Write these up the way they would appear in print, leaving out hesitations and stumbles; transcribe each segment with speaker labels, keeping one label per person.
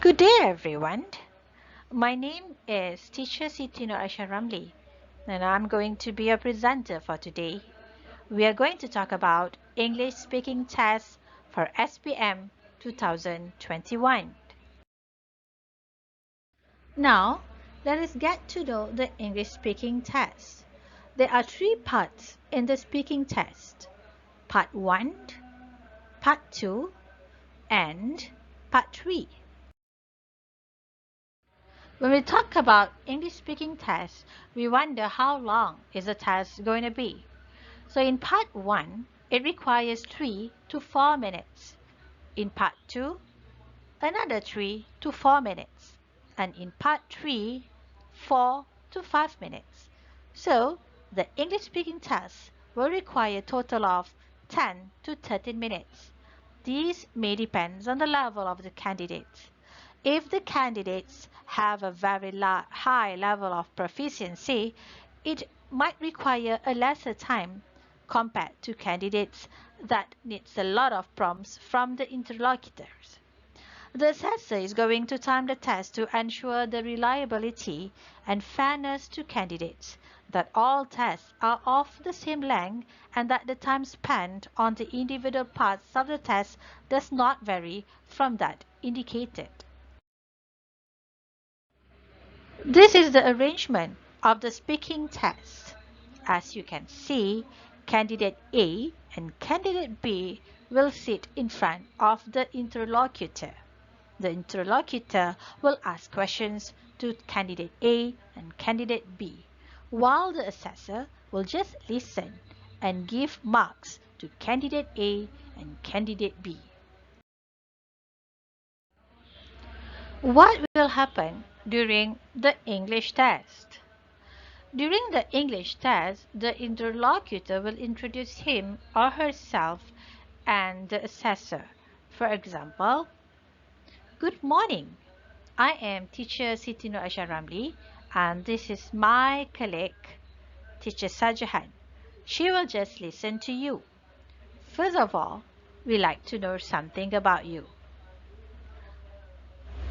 Speaker 1: Good day, everyone. My name is Teacher Siti Nur Aisha Ramli, and I'm going to be your presenter for today. We are going to talk about English speaking tests for SPM 2021. Now, let us get to know the English speaking test. There are three parts in the speaking test: Part 1, Part 2, and Part 3. When we talk about English speaking tests, we wonder how long is the test going to be. So in part 1, it requires 3 to 4 minutes. In part 2, another 3 to 4 minutes. And in part 3, 4 to 5 minutes. So the English speaking test will require a total of 10 to 13 minutes. These may depend on the level of the candidates. If the candidates have a very high level of proficiency, it might require a lesser time compared to candidates that needs a lot of prompts from the interlocutors. The assessor is going to time the test to ensure the reliability and fairness to candidates, that all tests are of the same length, and that the time spent on the individual parts of the test does not vary from that indicated. This is the arrangement of the speaking test. As you can see, candidate A and candidate B will sit in front of the interlocutor. The interlocutor will ask questions to candidate A and candidate B, while the assessor will just listen and give marks to candidate A and candidate B. What will happen during the English test? During the English test, the interlocutor will introduce him or herself and the assessor. For example, good morning. I am teacher Siti Nur Aisha Ramli, and this is my colleague, teacher Sajahan. She will just listen to you. First of all, we like to know something about you.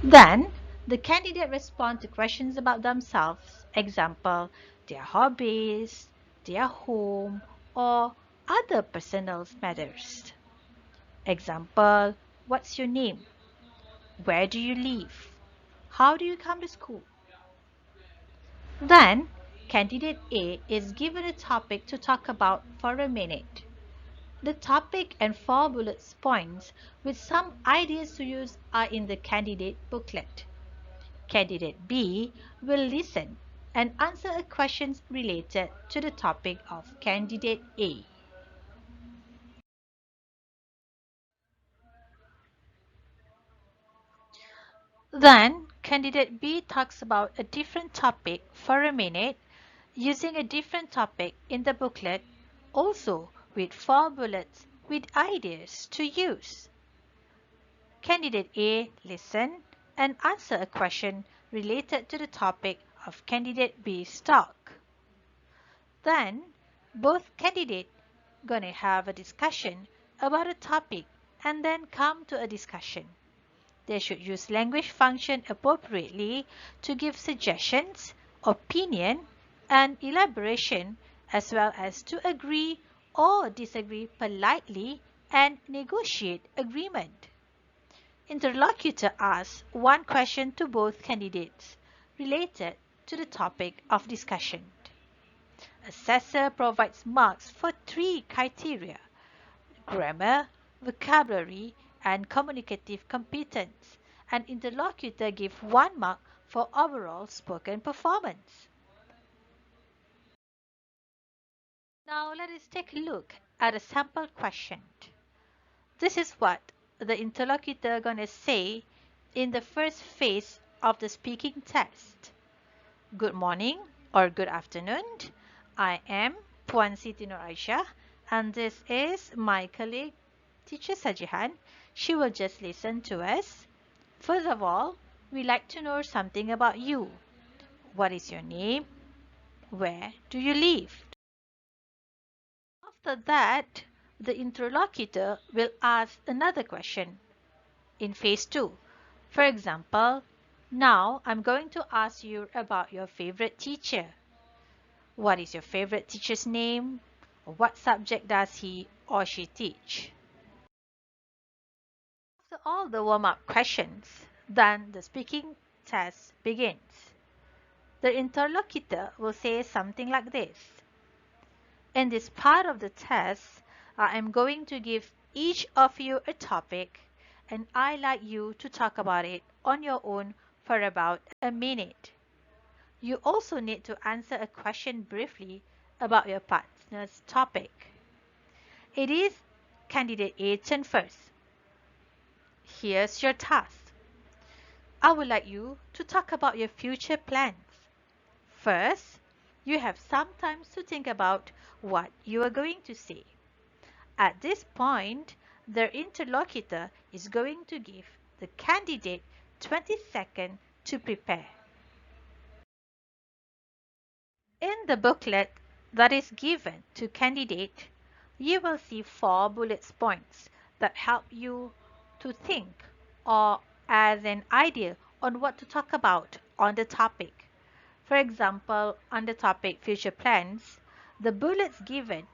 Speaker 1: Then, the candidate respond to questions about themselves, example, their hobbies, their home, or other personal matters. Example, what's your name? Where do you live? How do you come to school? Then, candidate A is given a topic to talk about for a minute. The topic and 4 bullet points with some ideas to use are in the candidate booklet. Candidate B will listen and answer questions related to the topic of candidate A. Then, candidate B talks about a different topic for a minute using a different topic in the booklet, also with 4 bullets with ideas to use. Candidate A listen and answer a question related to the topic of candidate B's talk. Then, both candidates gonna have a discussion about a topic and then come to a discussion. They should use language function appropriately to give suggestions, opinion, and elaboration, as well as to agree or disagree politely and negotiate agreement. Interlocutor asks one question to both candidates related to the topic of discussion. Assessor provides marks for 3 criteria: grammar, vocabulary, and communicative competence, and interlocutor gives 1 mark for overall spoken performance. Now let us take a look at a sample question. This is what the interlocutor gonna say in the first phase of the speaking test. Good morning or good afternoon. I am Puan Siti Nur Aisha, and this is my colleague, teacher Sajihan. She will just listen to us. First of all, we like to know something about you. What is your name? Where do you live? After that, the interlocutor will ask another question in phase 2. For example, now I'm going to ask you about your favorite teacher. What is your favorite teacher's name? What subject does he or she teach? After all the warm-up questions, then the speaking test begins. The interlocutor will say something like this. In this part of the test, I am going to give each of you a topic and I like you to talk about it on your own for about a minute. You also need to answer a question briefly about your partner's topic. It is candidate A's turn first. Here's your task. I would like you to talk about your future plans. First, you have some time to think about what you are going to say. At this point, the interlocutor is going to give the candidate 20 seconds to prepare. In the booklet that is given to candidate, you will see 4 bullet points that help you to think or as an idea on what to talk about on the topic. For example, on the topic future plans, the bullets given: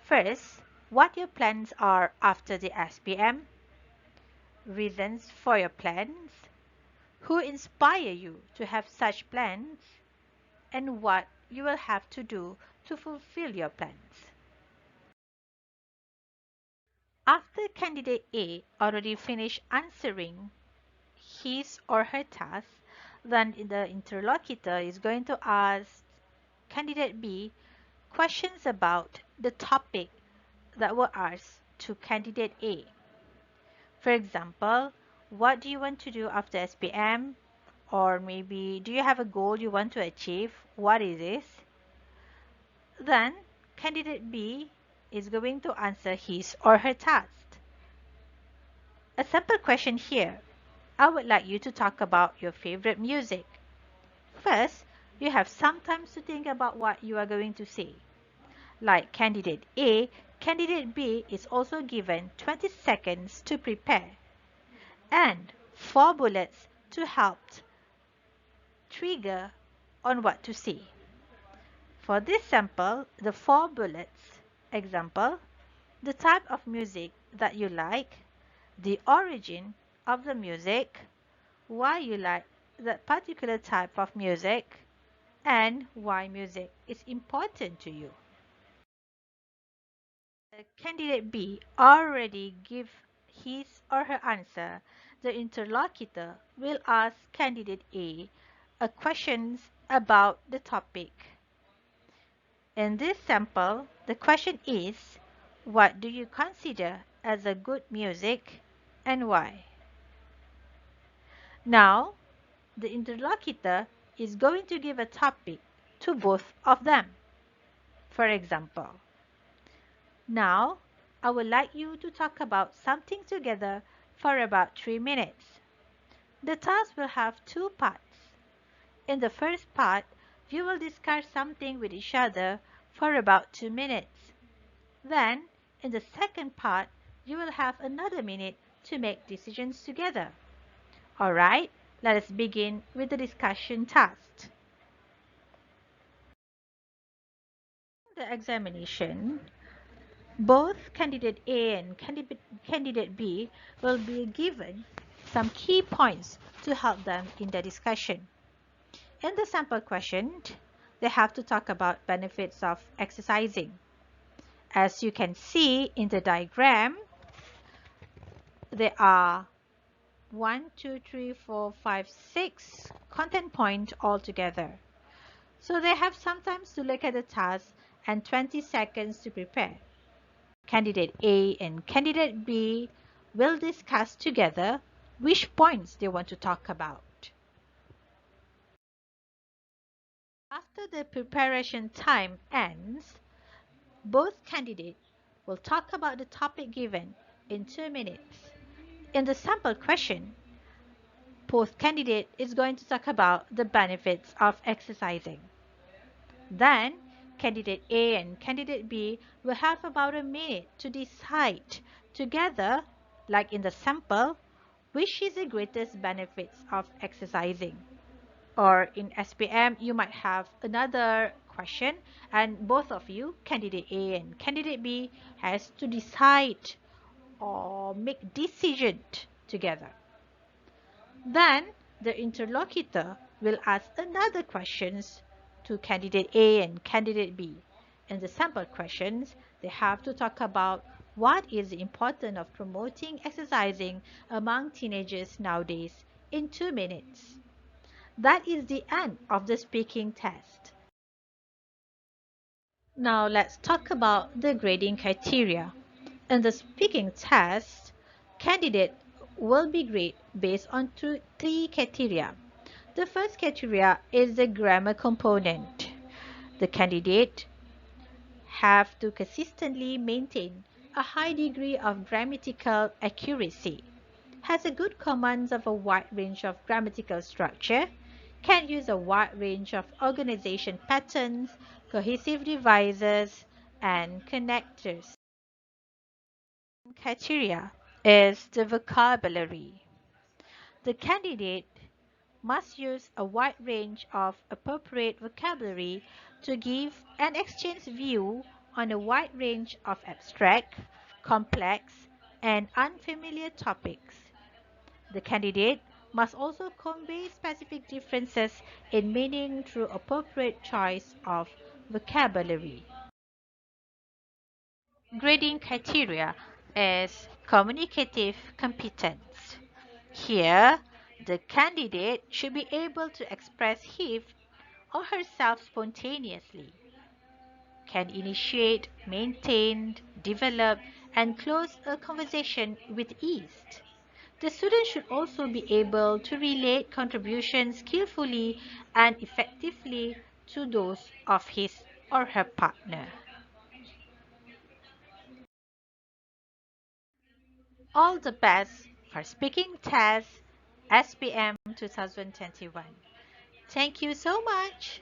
Speaker 1: first, what your plans are after the SPM, reasons for your plans, who inspire you to have such plans, and what you will have to do to fulfill your plans. After candidate A already finished answering his or her task, then the interlocutor is going to ask candidate B questions about the topic that were asked to candidate A. For example, what do you want to do after SPM? Or maybe, do you have a goal you want to achieve? What is this? Then, candidate B is going to answer his or her task. A simple question here. I would like you to talk about your favorite music. First, you have some time to think about what you are going to say. Like candidate A, candidate B is also given 20 seconds to prepare and 4 bullets to help trigger on what to say. For this sample, the 4 bullets: example, the type of music that you like, the origin of the music, why you like that particular type of music, and why music is important to you. Candidate B already give his or her answer. The interlocutor will ask candidate A questions about the topic. In this sample, the question is, what do you consider as a good music and why? Now, the interlocutor is going to give a topic to both of them. For example, now I would like you to talk about something together for about 3 minutes. The task will have 2 parts. In the first part, you will discuss something with each other for about 2 minutes. Then, in the second part, you will have another minute to make decisions together. Alright, let us begin with the discussion task. In the examination, both candidate A and candidate B will be given some key points to help them in the discussion. In the sample question, they have to talk about benefits of exercising. As you can see in the diagram, there are 1, 2, 3, 4, 5, 6 content points altogether. So they have some time to look at the task and 20 seconds to prepare. Candidate A and candidate B will discuss together which points they want to talk about. After the preparation time ends, both candidates will talk about the topic given in 2 minutes. In the sample question, both candidate is going to talk about the benefits of exercising. Then, candidate A and candidate B will have about a minute to decide together, like in the sample, Which is the greatest benefits of exercising? Or in SPM, you might have another question, and both of you, candidate A and candidate B, has to decide or make decision together. Then the interlocutor will ask another questions to candidate A and candidate B. In the sample questions, they have to talk about what is the importance of promoting exercising among teenagers nowadays in 2 minutes. That is the end of the speaking test. Now let's talk about the grading criteria. In the speaking test, candidate will be graded based on three criteria. The first criteria is the grammar component. The candidate have to consistently maintain a high degree of grammatical accuracy, has a good command of a wide range of grammatical structure, can use a wide range of organization patterns, cohesive devices, and connectors. Criteria is the vocabulary. The candidate must use a wide range of appropriate vocabulary to give an exchanged view on a wide range of abstract, complex, and unfamiliar topics. The candidate must also convey specific differences in meaning through appropriate choice of vocabulary. Grading criteria is communicative competence. Here, the candidate should be able to express him or herself spontaneously, can initiate, maintain, develop, and close a conversation with ease. The student should also be able to relate contributions skillfully and effectively to those of his or her partner. All the best for speaking test SPM 2021. Thank you so much.